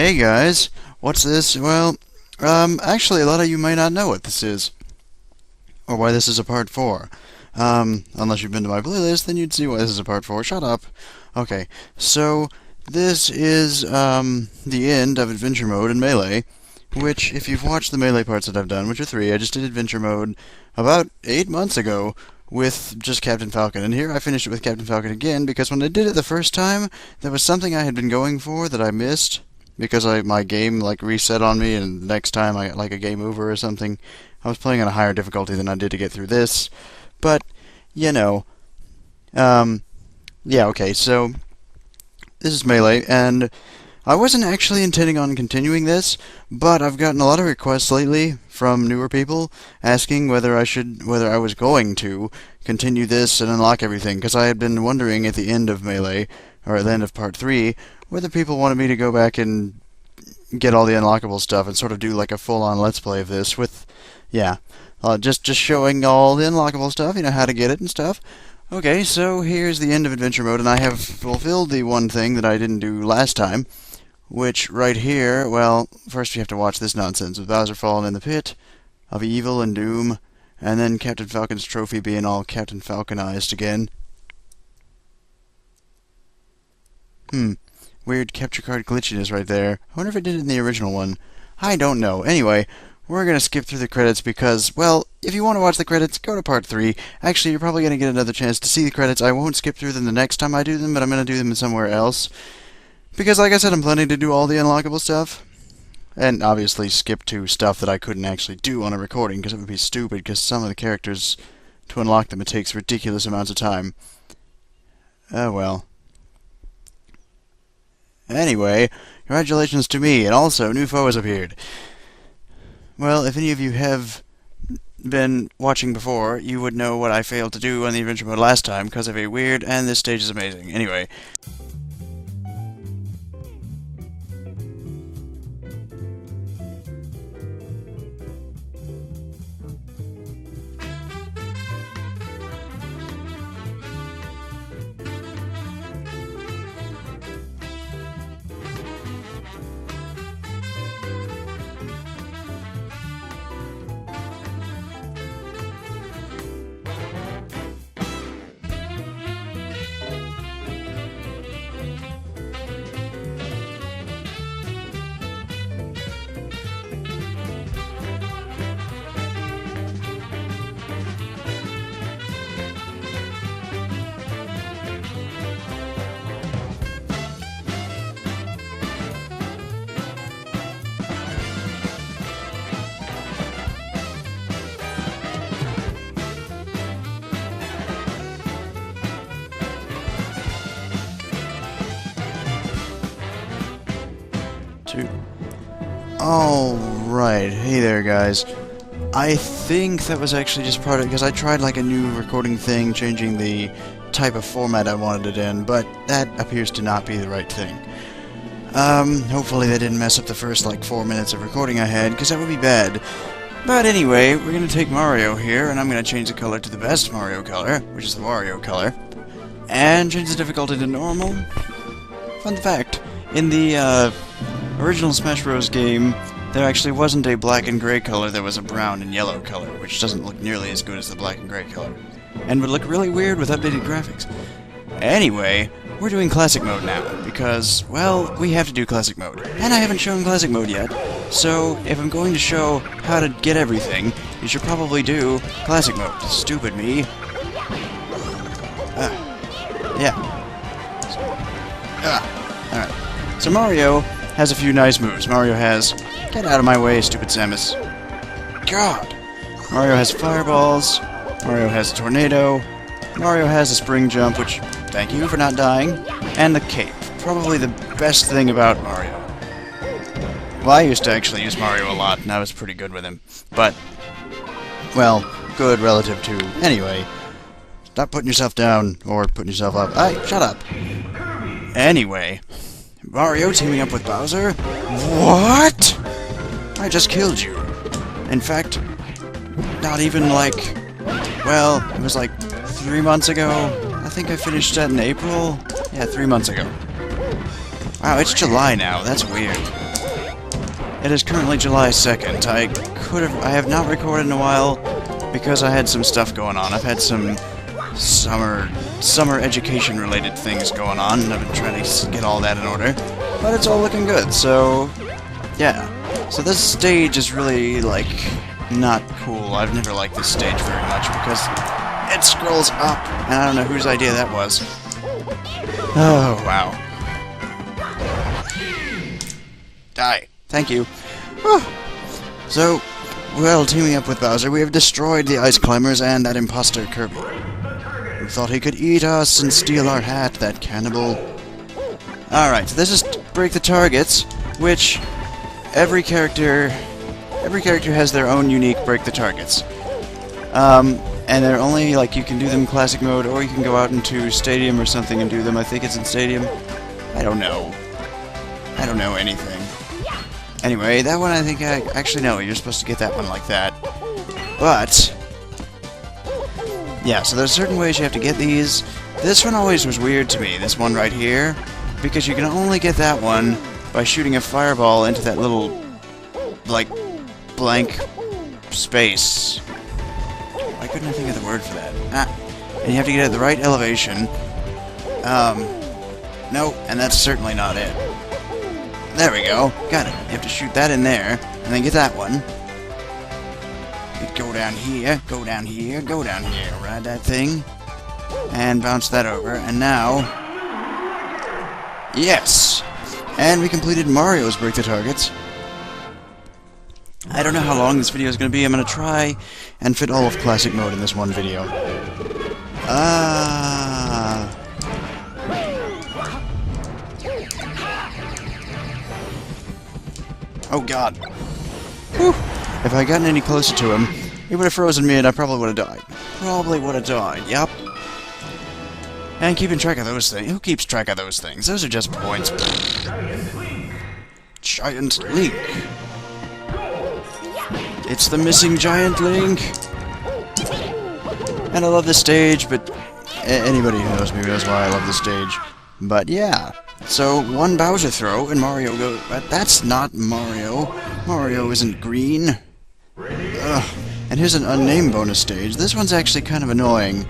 Hey guys, what's this? Well, actually a lot of you might not know what this is, or why this is a part 4. Unless you've been to my playlist, then you'd see why this is a part 4. Shut up. Okay, so this is, the end of Adventure Mode in Melee, which, if you've watched the Melee parts that I've done, which are 3, I just did Adventure Mode about 8 months ago with just Captain Falcon, and here I finished it with Captain Falcon again, because when I did it the first time, there was something I had been going for that I missed, because my game like reset on me, and next time I got like a game over or something. I was playing on a higher difficulty than I did to get through this, but you know, yeah, okay. So this is Melee, and I wasn't actually intending on continuing this, but I've gotten a lot of requests lately from newer people asking whether I was going to continue this and unlock everything, because I had been wondering at the end of Melee, or at the end of Part 3, whether people wanted me to go back and get all the unlockable stuff and sort of do like a full-on Let's Play of this with, yeah, just showing all the unlockable stuff, you know, how to get it and stuff. Okay, so here's the end of Adventure Mode, and I have fulfilled the one thing that I didn't do last time, which right here, well, first you have to watch this nonsense with Bowser falling in the pit of evil and doom, and then Captain Falcon's trophy being all Captain Falconized again. Weird capture card glitchiness right there. I wonder if it did it in the original one. I don't know. Anyway, we're going to skip through the credits because, well, if you want to watch the credits, go to Part 3. Actually, you're probably going to get another chance to see the credits. I won't skip through them the next time I do them, but I'm going to do them somewhere else. Because, like I said, I'm planning to do all the unlockable stuff. And obviously skip to stuff that I couldn't actually do on a recording, because it would be stupid, because some of the characters, to unlock them, it takes ridiculous amounts of time. Oh well. Anyway, congratulations to me, and also, new foe has appeared. Well, if any of you have been watching before, you would know what I failed to do on the Adventure Mode last time, because of a weird, and this stage is amazing. Anyway. Alright, hey there guys. I think that was actually just part of it, because I tried like a new recording thing, changing the type of format I wanted it in, but that appears to not be the right thing. Hopefully they didn't mess up the first like 4 minutes of recording I had, because that would be bad. But anyway, we're going to take Mario here, and I'm going to change the color to the best Mario color, which is the Wario color, and change the difficulty to normal. Fun fact, in the original Smash Bros. Game, there actually wasn't a black and gray color, there was a brown and yellow color, which doesn't look nearly as good as the black and gray color, and would look really weird with updated graphics. Anyway, we're doing Classic Mode now, because, well, we have to do Classic Mode, and I haven't shown Classic Mode yet, so if I'm going to show how to get everything, you should probably do Classic Mode. Stupid me. Yeah. Alright. So Mario has a few nice moves. Mario has... Get out of my way, stupid Samus. God! Mario has fireballs. Mario has a tornado. Mario has a spring jump, which... Thank you for not dying. And the cape. Probably the best thing about Mario. Well, I used to actually use Mario a lot, and I was pretty good with him. But... Well, good relative to... Anyway. Stop putting yourself down, or putting yourself up. Shut up. Anyway... Mario teaming up with Bowser? What? I just killed you. In fact, not even like... Well, it was like 3 months ago. I think I finished that in April. Yeah, 3 months ago. Wow, it's July now. That's weird. It is currently July 2nd. I have not recorded in a while because I had some stuff going on. I've had some summer education related things going on, and I've been trying to get all that in order. But it's all looking good, so yeah. So this stage is really, like, not cool. I've never liked this stage very much because it scrolls up, and I don't know whose idea that was. Oh, wow. Die. Thank you. So, well, teaming up with Bowser, we have destroyed the Ice Climbers and that imposter Kirby, who thought he could eat us and steal our hat, that cannibal. Alright, so this is break the targets, which every character has their own unique break the targets. And they're only, like, you can do them in classic mode, or you can go out into Stadium or something and do them. I think it's in Stadium. I don't know. I don't know anything. Anyway, that one I think actually no, you're supposed to get that one like that. But yeah, so there's certain ways you have to get these. This one always was weird to me, this one right here, because you can only get that one by shooting a fireball into that little, like, blank space. Why couldn't I think of the word for that? And you have to get it at the right elevation. No, and that's certainly not it. There we go. Got it. You have to shoot that in there, and then get that one. Go down here, go down here, go down here. Ride that thing, and bounce that over, and now... Yes! And we completed Mario's Break the Targets. I don't know how long this video is going to be. I'm going to try and fit all of Classic Mode in this one video. Oh god. Whew. If I had gotten any closer to him, he would have frozen me and I probably would have died. Probably would have died, yep. And keeping track of those things. Who keeps track of those things? Those are just points. Giant Link. It's the missing Giant Link. And I love this stage, but anybody who knows me knows why I love this stage. But yeah. So, one Bowser throw, and Mario goes... That's not Mario. Mario isn't green. Ugh. And here's an unnamed bonus stage. This one's actually kind of annoying.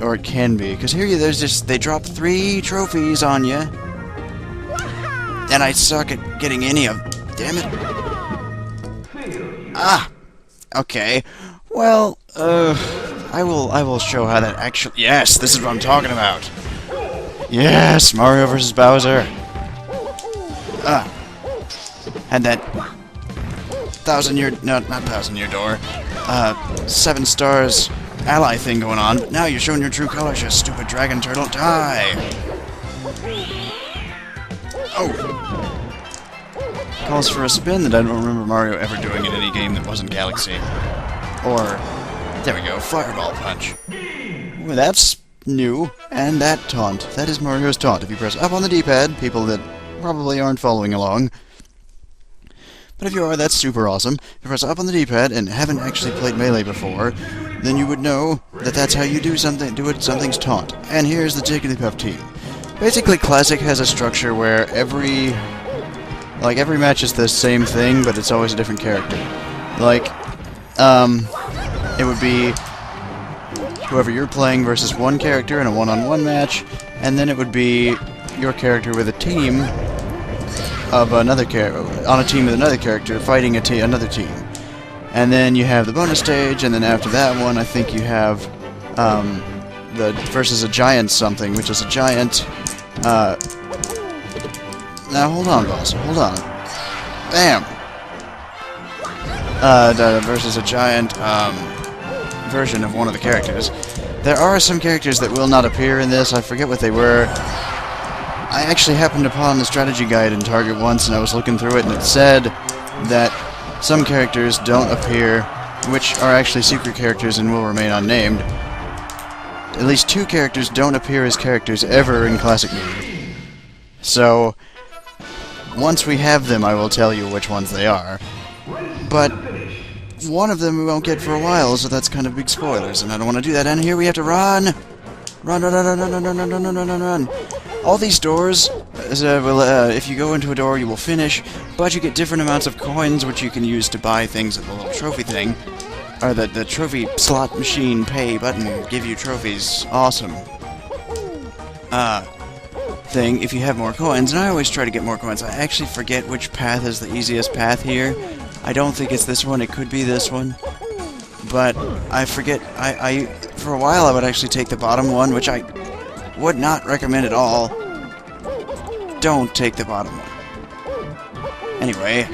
Or it can be. Because here there's just... They drop 3 trophies on you. And I suck at getting any of... Damn it. Ah! Okay. Well, I will show how that actually... Yes! This is what I'm talking about! Yes! Mario vs. Bowser! Had that 1,000-year... No, not 1,000-year door. 7 stars ally thing going on, but now you're showing your true colors, you stupid dragon turtle. Die! Oh! Calls for a spin that I don't remember Mario ever doing in any game that wasn't Galaxy. Or... There we go, Fireball Punch. Ooh, that's... new, and that taunt. That is Mario's taunt. If you press up on the D-pad, people that probably aren't following along. But if you are, that's super awesome. If you press up on the D-pad and haven't actually played Melee before, then you would know that that's how you do something, something's taunt. And here's the Jigglypuff team. Basically, Classic has a structure where every match is the same thing, but it's always a different character. Like, it would be whoever you're playing versus one character in a one-on-one match, and then it would be your character with a team of another on a team with another character fighting another team. And then you have the bonus stage, and then after that one, I think you have the versus a giant something, which is a giant. Now hold on, boss. Hold on. Bam. Versus a giant version of one of the characters. There are some characters that will not appear in this. I forget what they were. I actually happened upon the strategy guide in Target once, and I was looking through it, and it said that some characters don't appear, which are actually secret characters and will remain unnamed. At least 2 characters don't appear as characters ever in Classic Mode. So, once we have them, I will tell you which ones they are. But one of them we won't get for a while, so that's kind of big spoilers, and I don't want to do that. And here we have to run! Run, run, run, run, run, run, run, run, run, run, run, run. All these doors, if you go into a door, you will finish, but you get different amounts of coins, which you can use to buy things at the little trophy thing. Or the trophy slot machine pay button give you trophies. Awesome. Thing if you have more coins, and I always try to get more coins. I actually forget which path is the easiest path here. I don't think it's this one, it could be this one. But I forget, for a while I would actually take the bottom one, which I would not recommend at all. Don't take the bottom one. Anyway.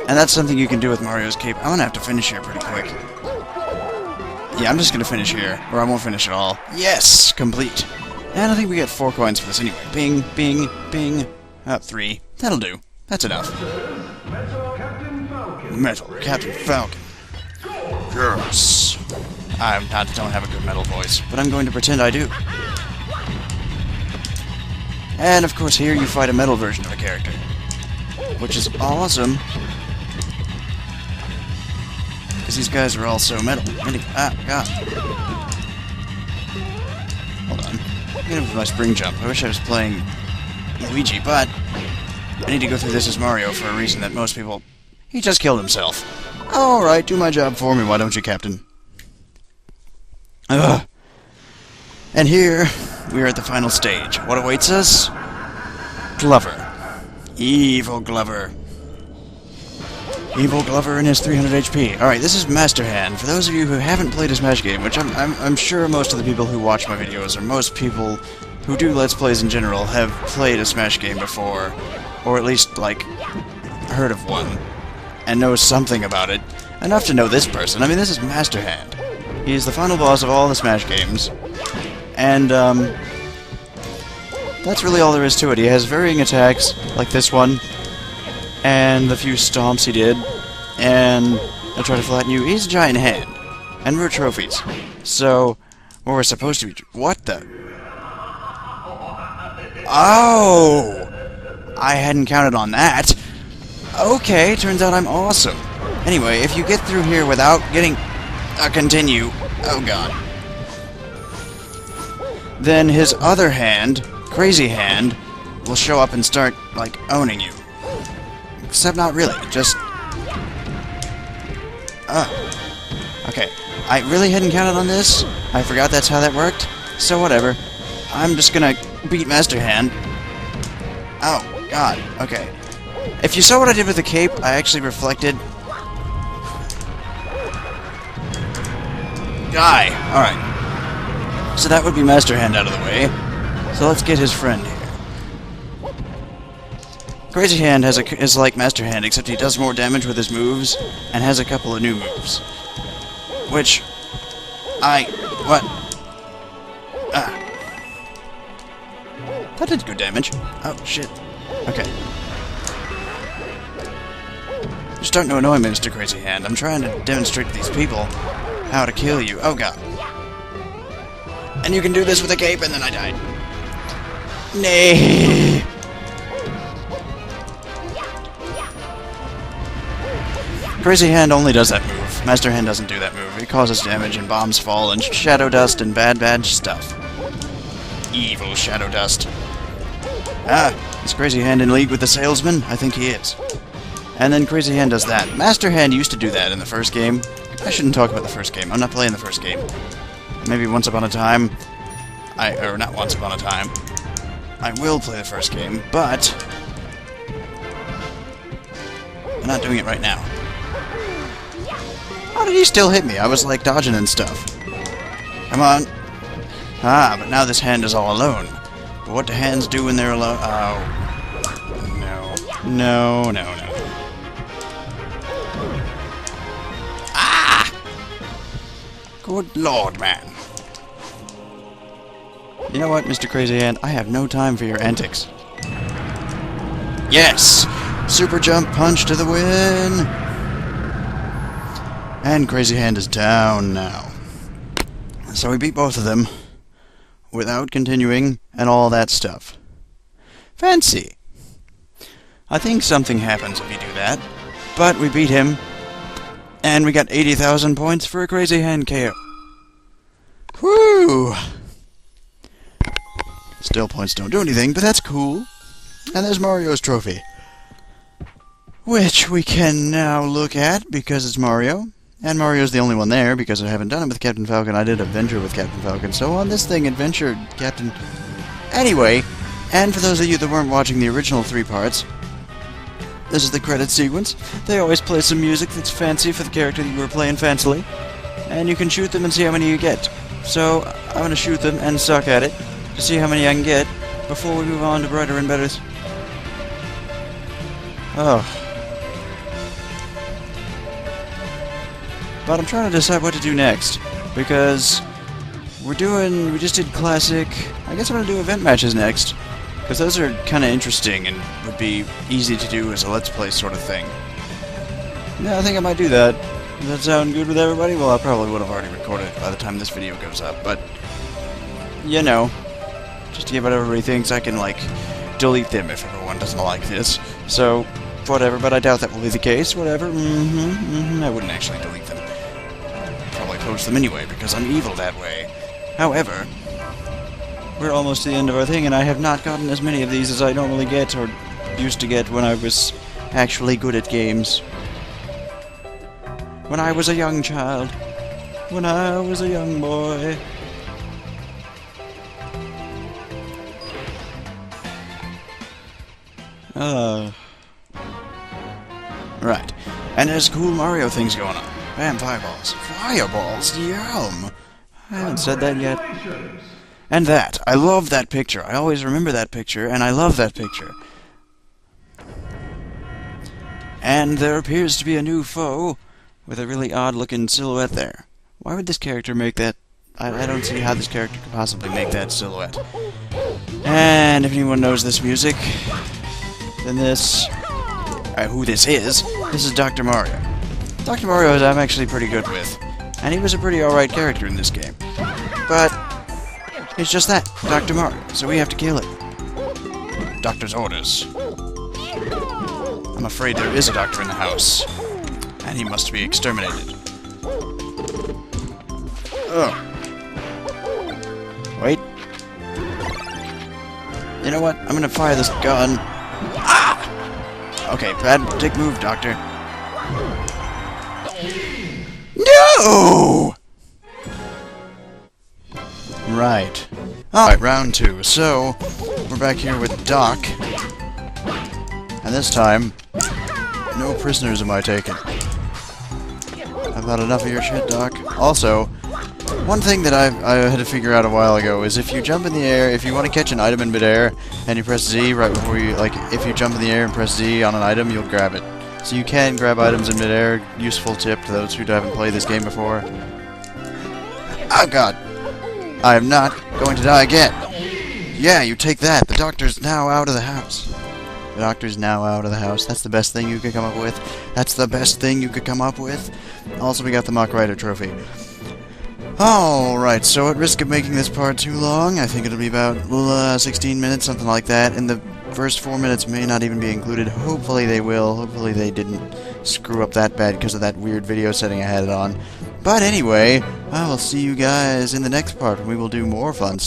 And that's something you can do with Mario's cape. I'm gonna have to finish here pretty quick. Yeah, I'm just gonna finish here, or I won't finish at all. Yes! Complete. And I think we get 4 coins for this anyway. Bing, bing, bing. 3. That'll do. That's enough. Metal Captain Falcon. Yes. I don't have a good metal voice, but I'm going to pretend I do. And of course here you fight a metal version of a character. Which is awesome. Because these guys are all so metal. God. Hold on. I'm gonna do my spring jump. I wish I was playing Luigi, but I need to go through this as Mario for a reason that most people... He just killed himself. Alright, do my job for me, why don't you, Captain? Ugh. And here, we are at the final stage. What awaits us? Glover. Evil Glover. Evil Glover and his 300 HP. Alright, this is Master Hand. For those of you who haven't played a Smash game, which I'm sure most of the people who watch my videos, or most people who do Let's Plays in general, have played a Smash game before, or at least, like, heard of one, and knows something about it. Enough to know this person. I mean, this is Master Hand. He is the final boss of all the Smash games. And, that's really all there is to it. He has varying attacks, like this one, and the few stomps he did, and I'll try to flatten you. He's a giant hand, and we're trophies. So, we're supposed to be... What the... Oh! I hadn't counted on that. Okay, turns out I'm awesome. Anyway, if you get through here without getting a continue... Oh god. Then his other hand, Crazy Hand, will show up and start, like, owning you. Except not really, just... Okay, I really hadn't counted on this. I forgot that's how that worked. So whatever. I'm just gonna beat Master Hand. Oh, god, okay. If you saw what I did with the cape, I actually reflected... Die! Alright. So that would be Master Hand out of the way. So let's get his friend here. Crazy Hand is like Master Hand, except he does more damage with his moves, and has a couple of new moves. Which... What? That did good damage. Oh, shit. Okay. You're starting to annoy me, Mr. Crazy Hand. I'm trying to demonstrate to these people how to kill you. Oh, god. And you can do this with a cape, and then I died. Nay. Crazy Hand only does that move. Master Hand doesn't do that move. It causes damage and bombs fall and shadow dust and bad stuff. Evil shadow dust. Is Crazy Hand in league with the salesman? I think he is. And then Crazy Hand does that. Master Hand used to do that in the first game. I shouldn't talk about the first game. I'm not playing the first game. Maybe once upon a time. Or not once upon a time. I will play the first game, but I'm not doing it right now. How did he still hit me? I was like dodging and stuff. Come on. But now this hand is all alone. But what do hands do when they're alone? Oh. No. No. Good lord, man. You know what, Mr. Crazy Hand? I have no time for your antics. Yes! Super jump punch to the win! And Crazy Hand is down now. So we beat both of them without continuing and all that stuff. Fancy! I think something happens if you do that. But we beat him, and we got 80,000 points for a Crazy Hand KO. Whew! Still points don't do anything, but that's cool. And there's Mario's trophy, which we can now look at because it's Mario. And Mario's the only one there because I haven't done it with Captain Falcon. I did Adventure with Captain Falcon. So on this thing, Adventure, Captain... Anyway, and for those of you that weren't watching the original 3 parts, this is the credit sequence. They always play some music that's fancy for the character that you were playing fancily. And you can shoot them and see how many you get. So, I'm going to shoot them and suck at it to see how many I can get before we move on to brighter and better... Oh... But I'm trying to decide what to do next, because we just did classic. I guess I'm going to do event matches next, because those are kind of interesting and would be easy to do as a Let's Play sort of thing. Yeah, I think I might do that. Does that sound good with everybody? Well, I probably would have already recorded it by the time this video goes up, but, you know, just to get what everybody thinks, I can, like, delete them if everyone doesn't like this. So, whatever, but I doubt that will be the case. Whatever, I wouldn't actually delete them. Probably post them anyway, because I'm evil that way. However, we're almost to the end of our thing, and I have not gotten as many of these as I normally get, or used to get when I was actually good at games. When I was a young child. When I was a young boy. Right. And there's cool Mario things going on. Bam, fireballs. Fireballs? Yum! I haven't said that yet. And that. I love that picture. I always remember that picture, and I love that picture. And there appears to be a new foe with a really odd-looking silhouette there. Why would this character make that... I don't see how this character could possibly make that silhouette. And if anyone knows this music, then this... who this is Dr. Mario. Dr. Mario I'm actually pretty good with, and he was a pretty alright character in this game. But, it's just that, Dr. Mario, so we have to kill it. Doctor's orders. I'm afraid there is a doctor in the house, and he must be exterminated. Ugh. Wait. You know what? I'm gonna fire this gun. Ah! Okay, bad dick move, Doctor. No! Right. Alright, round 2. So, we're back here with Doc. And this time, no prisoners am I taking. I've had enough of your shit, Doc. Also, one thing that I had to figure out a while ago is if you jump in the air, if you want to catch an item in midair, and you press Z right before you, like, if you jump in the air and press Z on an item, you'll grab it. So you can grab items in midair. Useful tip to those who haven't played this game before. Oh god! I am not going to die again! Yeah, you take that! The doctor's now out of the house. The doctor's now out of the house. That's the best thing you could come up with. That's the best thing you could come up with. Also, we got the Mock Rider trophy. Alright, so at risk of making this part too long, I think it'll be about 16 minutes, something like that, and the first 4 minutes may not even be included. Hopefully they will. Hopefully they didn't screw up that bad because of that weird video setting I had it on. But anyway, I will see you guys in the next part when we will do more fun stuff.